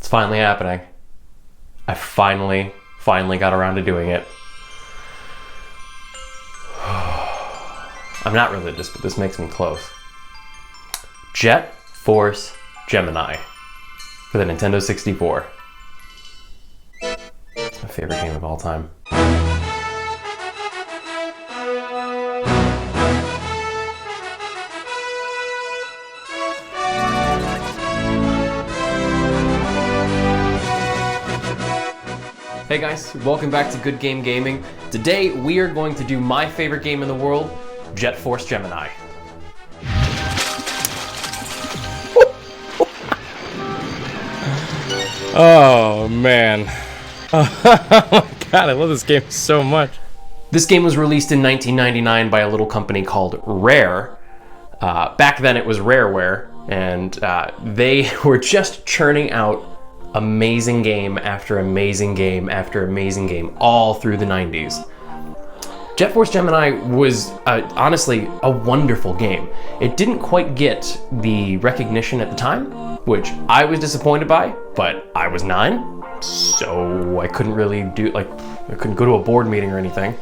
It's finally happening. I finally got around to doing it. I'm not religious, but this makes me close. Jet Force Gemini for the Nintendo 64. It's my favorite game of all time. Hey guys, welcome back to Good Game Gaming. Today we are going to do my favorite game in the world, Jet Force Gemini. Oh man. Oh my god, I love this game so much. This game was released in 1999 by a little company called Rare. Back then it was Rareware, and they were just churning out amazing game after amazing game after amazing game all through the 90s. Jet Force Gemini was honestly a wonderful game. It didn't quite get the recognition at the time, which I was disappointed by, but I was 9, so I couldn't really I couldn't go to a board meeting or anything.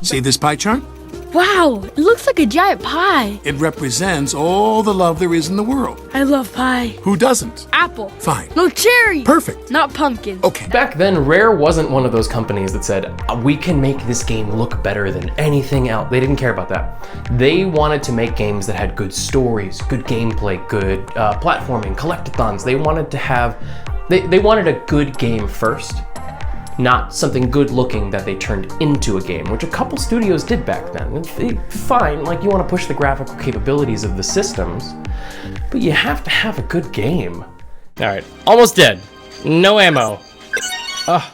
See this pie chart? Wow, it looks like a giant pie. It represents all the love there is in the world. I love pie. Who doesn't? Apple. Fine. No cherry. Perfect. Not pumpkin. Okay. Back then, Rare wasn't one of those companies that said, we can make this game look better than anything else. They didn't care about that. They wanted to make games that had good stories, good gameplay, good platforming, collectathons. They wanted to have, they wanted a good game first, not something good looking that they turned into a game, which a couple studios did back then. Fine, like you want to push the graphical capabilities of the systems, but you have to have a good game. All right, almost dead. No ammo. Ugh.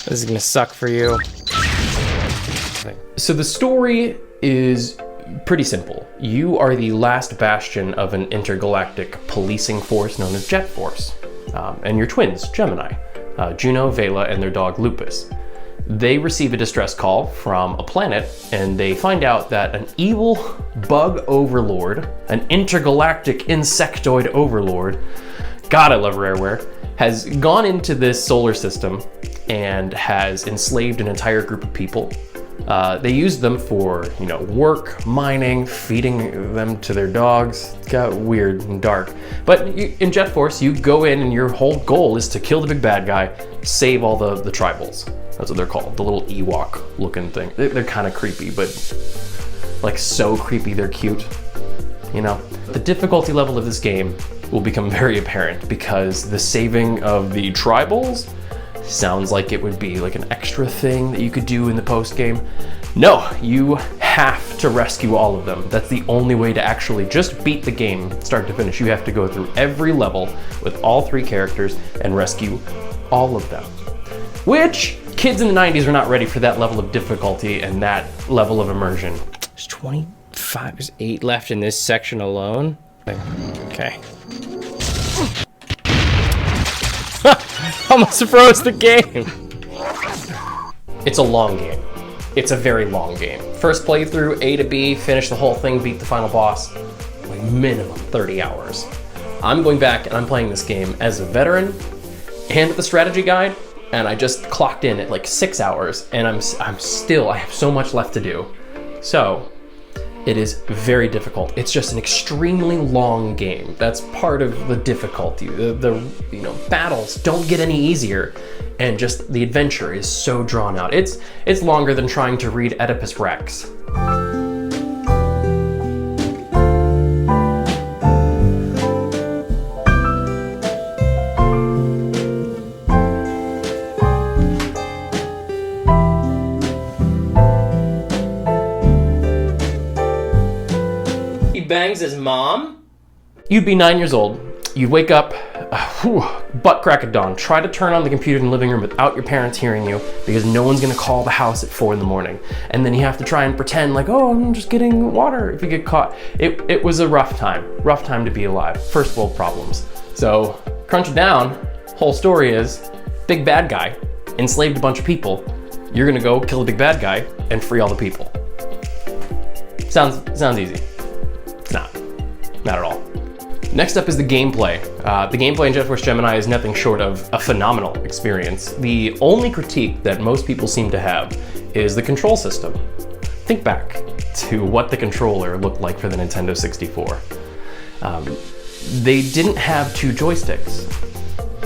This is gonna suck for you. So the story is pretty simple. You are the last bastion of an intergalactic policing force known as Jet Force. And your twins, Gemini, Juno, Vela, and their dog Lupus. They receive a distress call from a planet, and they find out that an evil bug overlord, an intergalactic insectoid overlord, God, I love Rareware, has gone into this solar system and has enslaved an entire group of people. They used them for, work, mining, feeding them to their dogs. It got weird and dark. But in Jet Force, you go in and your whole goal is to kill the big bad guy, save all the tribals. That's what they're called, the little Ewok looking thing. They're kind of creepy, but like so creepy they're cute. The difficulty level of this game will become very apparent because the saving of the tribals sounds like it would be like an extra thing that you could do in the post game. No, you have to rescue all of them. That's the only way to actually just beat the game start to finish. You have to go through every level with all 3 characters and rescue all of them. Which kids in the 90s were not ready for that level of difficulty and that level of immersion. There's 25, there's 8 left in this section alone. Okay. Almost froze the game. It's a long game. It's a very long game. First playthrough, A to B, finish the whole thing, beat the final boss, like minimum 30 hours. I'm going back and I'm playing this game as a veteran and with the strategy guide, and I just clocked in at like 6 hours, and I have so much left to do. So, it is very difficult. It's just an extremely long game. That's part of the difficulty. The battles don't get any easier, and just the adventure is so drawn out. It's longer than trying to read Oedipus Rex. Bangs his mom? You'd be 9 years old. You'd wake up, butt crack of dawn, try to turn on the computer in the living room without your parents hearing you because no one's gonna call the house at 4 in the morning. And then you have to try and pretend like, oh, I'm just getting water if you get caught. It was a rough time to be alive. First world problems. So crunch it down, whole story is, big bad guy, enslaved a bunch of people. You're gonna go kill the big bad guy and free all the people. Sounds easy. It's not at all. Next up is the gameplay. The gameplay in Jet Force Gemini is nothing short of a phenomenal experience. The only critique that most people seem to have is the control system. Think back to what the controller looked like for the Nintendo 64. They didn't have 2 joysticks.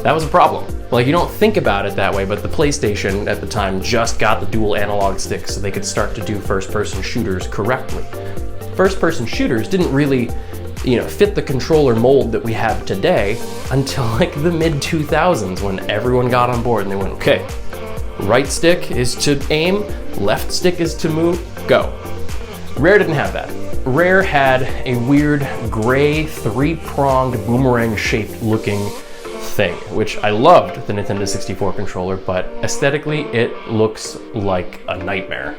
That was a problem. Like, you don't think about it that way, but the PlayStation at the time just got the dual analog sticks so they could start to do first-person shooters correctly. First-person shooters didn't really, fit the controller mold that we have today until like the mid-2000s when everyone got on board and they went, okay, right stick is to aim, left stick is to move, go. Rare didn't have that. Rare had a weird gray 3-pronged boomerang-shaped looking thing, which I loved the Nintendo 64 controller, but aesthetically it looks like a nightmare.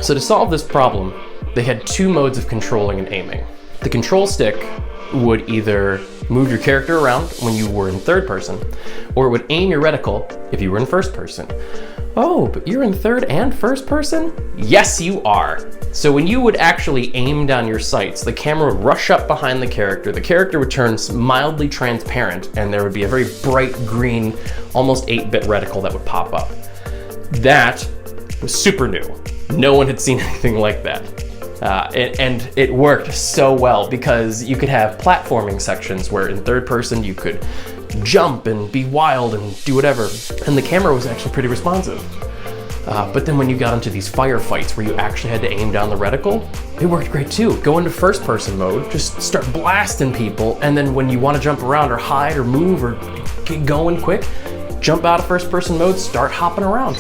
So to solve this problem, they had 2 modes of controlling and aiming. The control stick would either move your character around when you were in third person, or it would aim your reticle if you were in first person. Oh, but you're in third and first person? Yes, you are. So when you would actually aim down your sights, the camera would rush up behind the character would turn mildly transparent, and there would be a very bright green, almost 8-bit reticle that would pop up. That was super new. No one had seen anything like that. And it worked so well because you could have platforming sections where in third person you could jump and be wild and do whatever, and the camera was actually pretty responsive. But then when you got into these firefights where you actually had to aim down the reticle, it worked great too. Go into first person mode, just start blasting people, and then when you want to jump around or hide or move or get going quick, jump out of first person mode, start hopping around.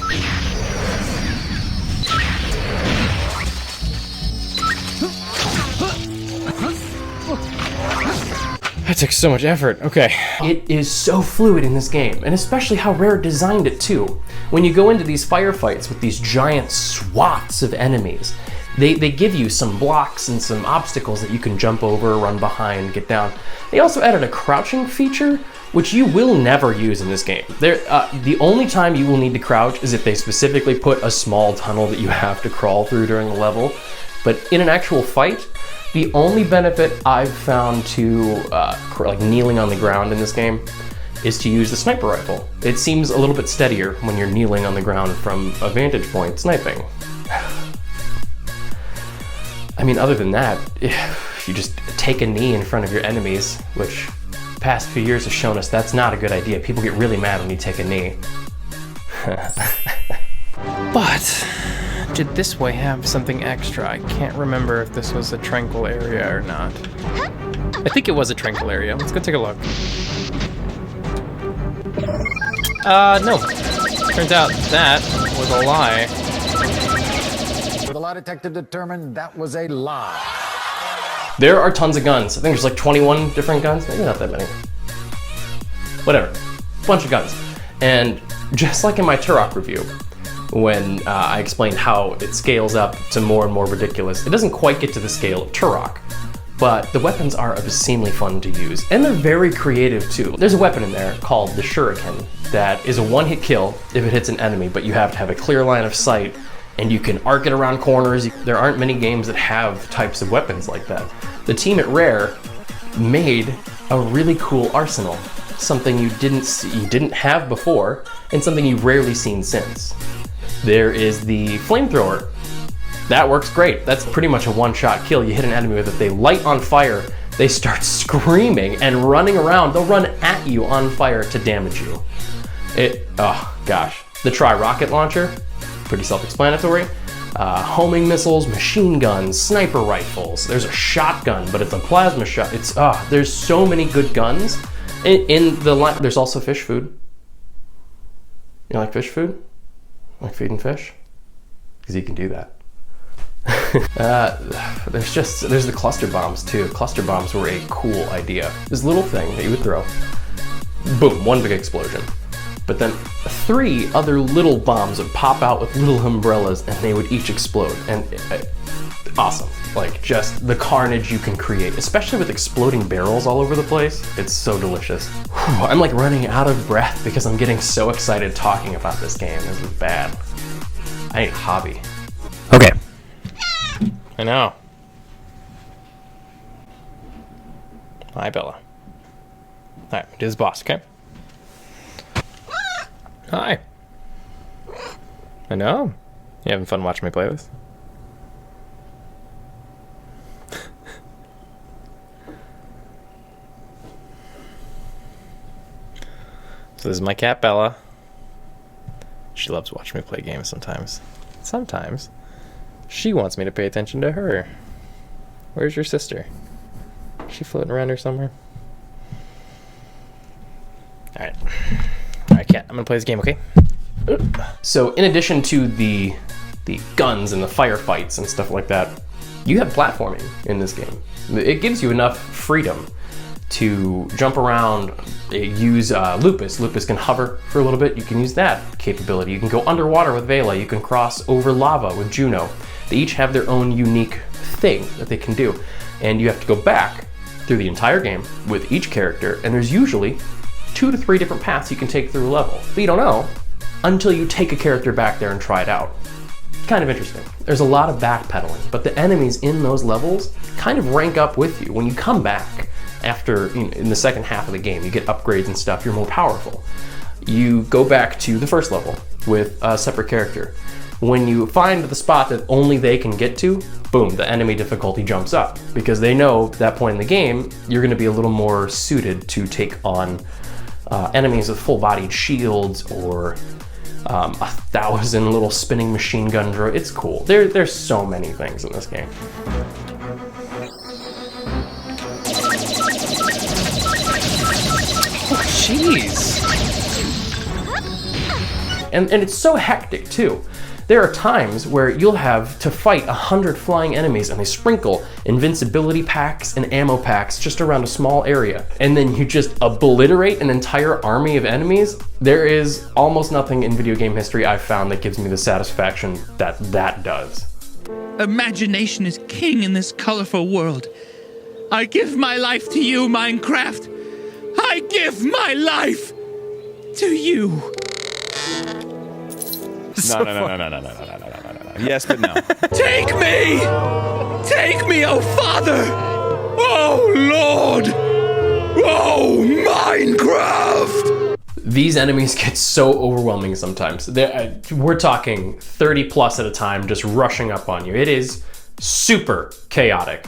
That took so much effort. Okay. It is so fluid in this game, and especially how Rare designed it too. When you go into these firefights with these giant swaths of enemies, they give you some blocks and some obstacles that you can jump over, run behind, get down. They also added a crouching feature, which you will never use in this game. The only time you will need to crouch is if they specifically put a small tunnel that you have to crawl through during a level. But in an actual fight, the only benefit I've found to like kneeling on the ground in this game is to use the sniper rifle. It seems a little bit steadier when you're kneeling on the ground from a vantage point sniping. I mean, other than that, if you just take a knee in front of your enemies, which the past few years have shown us that's not a good idea. People get really mad when you take a knee. But did this way have something extra? I can't remember if this was a tranquil area or not. I think it was a tranquil area. Let's go take a look. No. Turns out that was a lie. The lie detector determined that was a lie. There are tons of guns. I think there's like 21 different guns. Maybe not that many. Whatever. Bunch of guns. And just like in my Turok review, when I explained how it scales up to more and more ridiculous, it doesn't quite get to the scale of Turok, but the weapons are obscenely fun to use, and they're very creative too. There's a weapon in there called the Shuriken that is a one-hit kill if it hits an enemy, but you have to have a clear line of sight, and you can arc it around corners. There aren't many games that have types of weapons like that. The team at Rare made a really cool arsenal, something you didn't have before, and something you've rarely seen since. There is the flamethrower. That works great. That's pretty much a one-shot kill. You hit an enemy with it, they light on fire, they start screaming and running around. They'll run at you on fire to damage you. Oh gosh. The tri-rocket launcher, pretty self-explanatory. Homing missiles, machine guns, sniper rifles. There's a shotgun, but it's a plasma shot. There's so many good guns. In the line, there's also fish food. You like fish food? Like feeding fish? Because you can do that. There's the cluster bombs too. Cluster bombs were a cool idea. This little thing that you would throw, boom, one big explosion. But then 3 other little bombs would pop out with little umbrellas and they would each explode. And awesome. Like just the carnage you can create, especially with exploding barrels all over the place. It's so delicious. Whew, I'm like running out of breath because I'm getting so excited talking about this game. This is bad. I need a hobby. Okay. I know. Hi, Bella. Alright, do this boss, okay? Hi. I know. You having fun watching me play this? So this is my cat, Bella. She loves watching me play games sometimes. Sometimes she wants me to pay attention to her. Where's your sister? Is she floating around here somewhere? Alright. Alright, cat. I'm gonna play this game, okay? So in addition to the guns and the firefights and stuff like that, you have platforming in this game. It gives you enough freedom to jump around, use Lupus. Lupus can hover for a little bit. You can use that capability. You can go underwater with Vela. You can cross over lava with Juno. They each have their own unique thing that they can do. And you have to go back through the entire game with each character, and there's usually 2 to 3 different paths you can take through a level. But you don't know until you take a character back there and try it out. Kind of interesting. There's a lot of backpedaling, but the enemies in those levels kind of rank up with you. When you come back after, in the second half of the game, you get upgrades and stuff, you're more powerful. You go back to the first level with a separate character. When you find the spot that only they can get to, boom, the enemy difficulty jumps up, because they know at that point in the game, you're gonna be a little more suited to take on enemies with full-bodied shields or 1,000 little spinning machine gun droids. It's cool. There's so many things in this game. Oh, jeez. And it's so hectic too. There are times where you'll have to fight 100 flying enemies and they sprinkle invincibility packs and ammo packs just around a small area. And then you just obliterate an entire army of enemies. There is almost nothing in video game history I've found that gives me the satisfaction that that does. Imagination is king in this colorful world. I give my life to you, Minecraft. I give my life to you. No. Yes, but no. Take me! Take me, oh Father! Oh Lord! Oh Minecraft! These enemies get so overwhelming sometimes. We're talking 30 plus at a time just rushing up on you. It is super chaotic.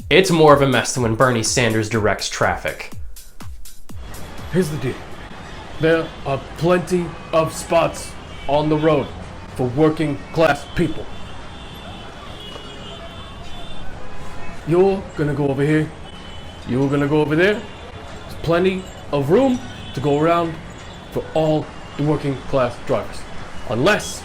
It's more of a mess than when Bernie Sanders directs traffic. Here's the deal. There are plenty of spots on the road for working class people. You're gonna go over here. You're gonna go over there. There's plenty of room to go around for all the working class drivers. Unless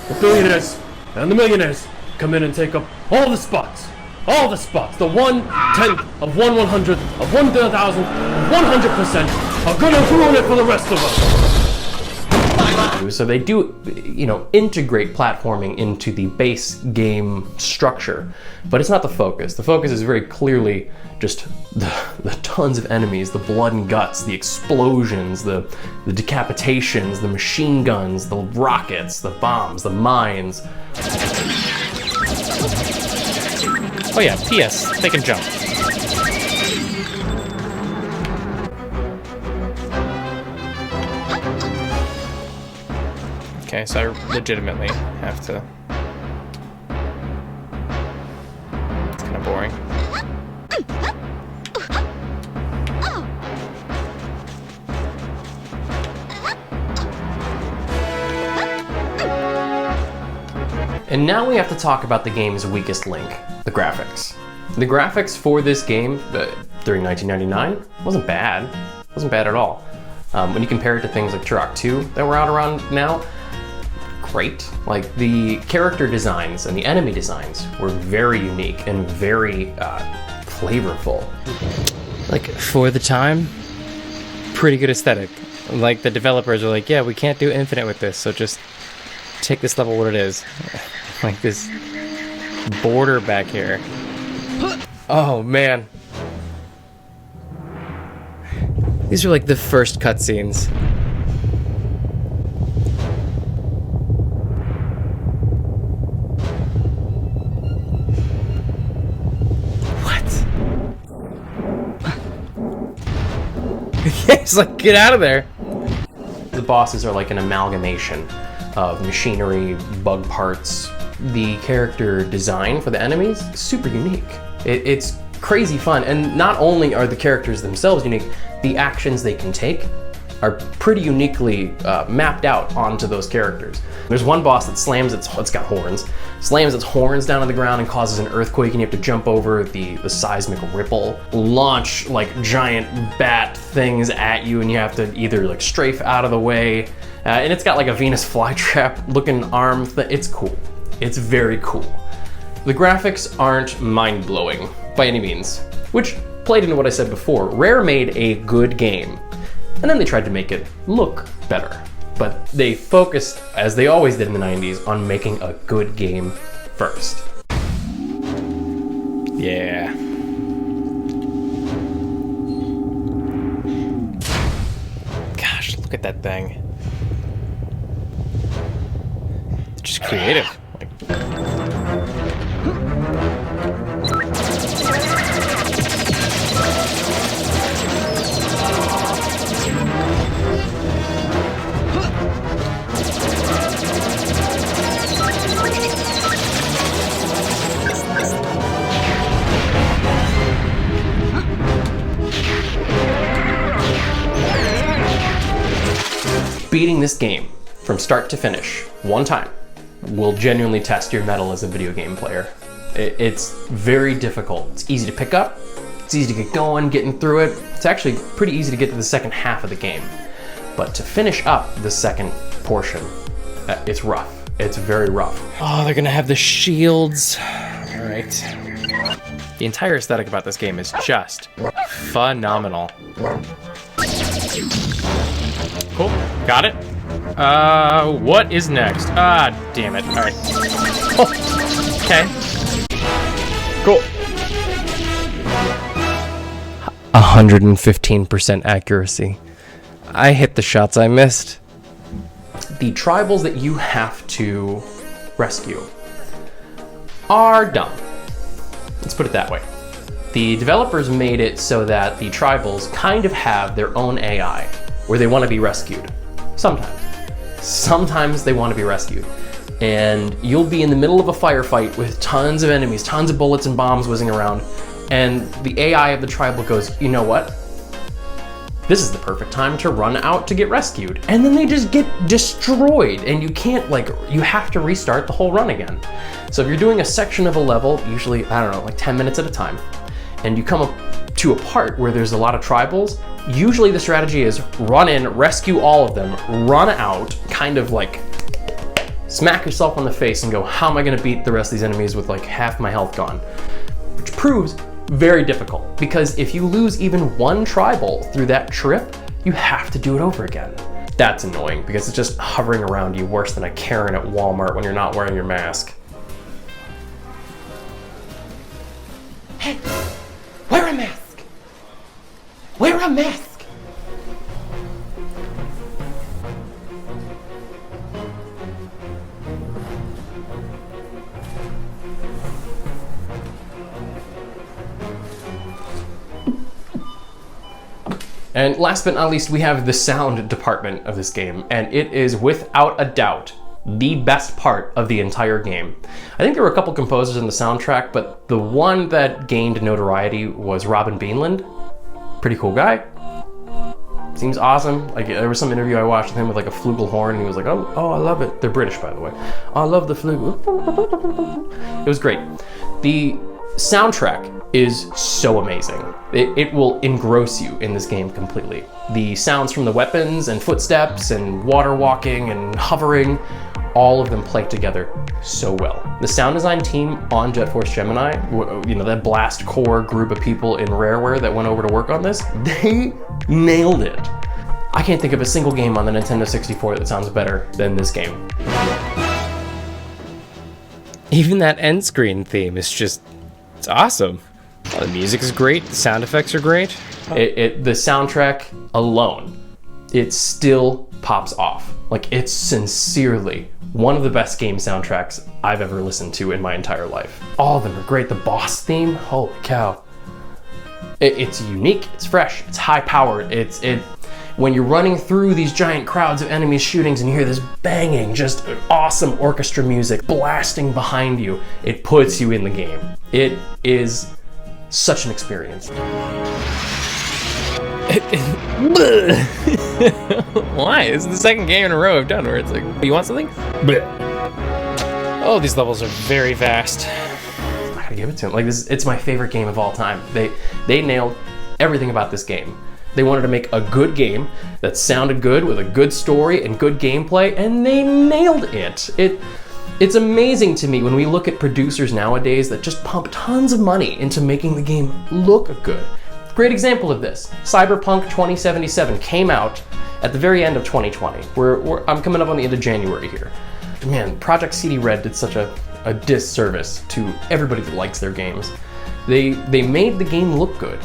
the billionaires and the millionaires come in and take up all the spots. All the spots. The 1/10 of 1/100 of 1,000 100% are gonna ruin it for the rest of us. So they do, integrate platforming into the base game structure, but it's not the focus. The focus is very clearly just the tons of enemies, the blood and guts, the explosions, the decapitations, the machine guns, the rockets, the bombs, the mines. Oh yeah, P.S. They can jump. Okay, so I legitimately have to... It's kind of boring. And now we have to talk about the game's weakest link, the graphics. The graphics for this game during 1999 wasn't bad. Wasn't bad at all. When you compare it to things like Turok 2 that were out around now, great. Like, the character designs and the enemy designs were very unique and very flavorful. Like, for the time, pretty good aesthetic. Like, the developers are like, yeah, we can't do infinite with this, so just take this level what it is. Like this border back here. Oh, man. These are like the first cutscenes. What? He's like, get out of there. The bosses are like an amalgamation of machinery, bug parts. The character design for the enemies is super unique. It's crazy fun, and not only are the characters themselves unique, the actions they can take are pretty uniquely mapped out onto those characters. There's one boss that slams it's got horns, slams its horns down on the ground and causes an earthquake, and you have to jump over the seismic ripple, launch like giant bat things at you, and you have to either like strafe out of the way, and it's got like a Venus flytrap looking arm thing. It's cool. It's very cool. The graphics aren't mind-blowing by any means, which played into what I said before. Rare made a good game, and then they tried to make it look better. But they focused, as they always did in the 90s, on making a good game first. Yeah. Gosh, look at that thing. It's just creative. Beating this game from start to finish, one time, will genuinely test your mettle as a video game player. It's very difficult. It's easy to pick up, it's easy to get going, getting through it. It's actually pretty easy to get to the second half of the game. But to finish up the second portion, it's rough. It's very rough. Oh, they're gonna have the shields. All right. The entire aesthetic about this game is just phenomenal. Cool, got it. What is next? Ah, damn it. All right. Oh, okay. Cool. 115% accuracy. I hit the shots I missed. The tribals that you have to rescue are dumb. Let's put it that way. The developers made it so that the tribals kind of have their own AI where they want to be rescued. Sometimes they want to be rescued. And you'll be in the middle of a firefight with tons of enemies, tons of bullets and bombs whizzing around, and the AI of the tribal goes, you know what? This is the perfect time to run out to get rescued. And then they just get destroyed, and you can't, you have to restart the whole run again. So if you're doing a section of a level, usually, I don't know, like 10 minutes at a time, and you come up to a part where there's a lot of tribals, usually the strategy is run in, rescue all of them, run out, kind of like smack yourself on the face and go, how am I gonna beat the rest of these enemies with like half my health gone? Which proves very difficult, because if you lose even one tribal through that trip, you have to do it over again. That's annoying, because it's just hovering around you worse than a Karen at Walmart when you're not wearing your mask. Hey, wear a mask! Wear a mask! And last but not least, we have the sound department of this game, and it is without a doubt the best part of the entire game. I think there were a couple composers in the soundtrack, but the one that gained notoriety was Robin Beanland. Pretty cool guy. Seems awesome. Like, there was some interview I watched with him with like a flugelhorn, and he was like, oh, I love it. They're British, by the way. Oh, I love the flugel. It was great. The soundtrack is so amazing. It will engross you in this game completely. The sounds from the weapons and footsteps and water walking and hovering, all of them play together so well. The sound design team on Jet Force Gemini, you know, that blast core group of people in Rareware that went over to work on this, they nailed it. I can't think of a single game on the Nintendo 64 that sounds better than this game. Even that end screen theme is just, it's awesome. The music is great, the sound effects are great. The soundtrack alone, it still pops off. Like, it's sincerely one of the best game soundtracks I've ever listened to in my entire life. All of them are great. The boss theme, holy cow. It's unique, it's fresh, it's high powered, when you're running through these giant crowds of enemies shootings and you hear this banging, just awesome orchestra music blasting behind you, it puts you in the game. It is such an experience. Why? This is the second game in a row I've done where it's like, you want something? Oh, these levels are very vast. I gotta give it to them. Like, it's my favorite game of all time. They nailed everything about this game. They wanted to make a good game that sounded good with a good story and good gameplay, and they nailed it. It's amazing to me when we look at producers nowadays that just pump tons of money into making the game look good. Great example of this, Cyberpunk 2077 came out at the very end of 2020. I'm coming up on the end of January here. Man, Project CD Red did such a disservice to everybody that likes their games. They made the game look good.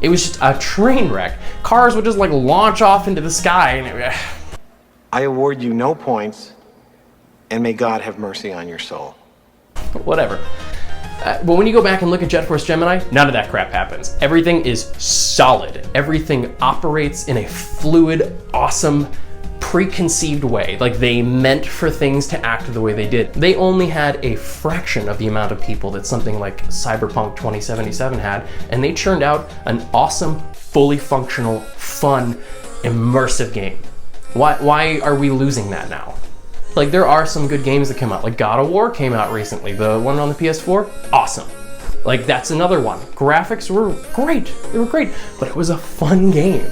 It was just a train wreck. Cars would just like launch off into the sky and I award you no points, and may God have mercy on your soul. whatever. But when you go back and look at Jet Force Gemini, none of that crap happens. Everything is solid. Everything operates in a fluid, awesome, preconceived way. Like, they meant for things to act the way they did. They only had a fraction of the amount of people that something like Cyberpunk 2077 had, and they churned out an awesome, fully functional, fun, immersive game. Why are we losing that now? Like, there are some good games that come out. Like, God of War came out recently. The one on the PS4, awesome. Like, that's another one. Graphics were great. They were great, but it was a fun game.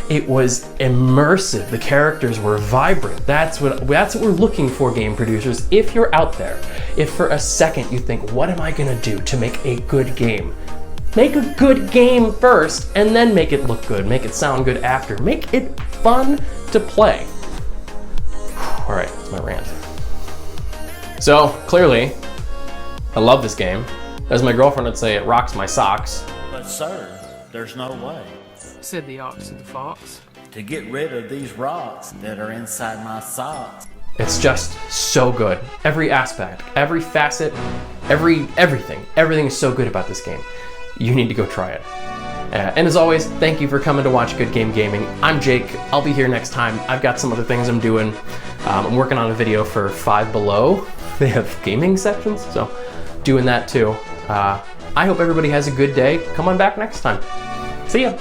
It was immersive. The characters were vibrant. That's what we're looking for, game producers. If you're out there, if for a second you think, what am I gonna do to make a good game? Make a good game first, and then make it look good. Make it sound good after. Make it fun to play. All right, that's my rant. So, clearly, I love this game. As my girlfriend would say, it rocks my socks. But sir, there's no way Said the ox to the fox. to get rid of these rocks that are inside my socks. It's just so good. Every aspect, every facet, everything is so good about this game. You need to go try it. And as always, thank you for coming to watch Good Game Gaming. I'm Jake. I'll be here next time. I've got some other things I'm doing. I'm working on a video for Five Below. They have gaming sections, so doing that too. I hope everybody has a good day. Come on back next time. See ya.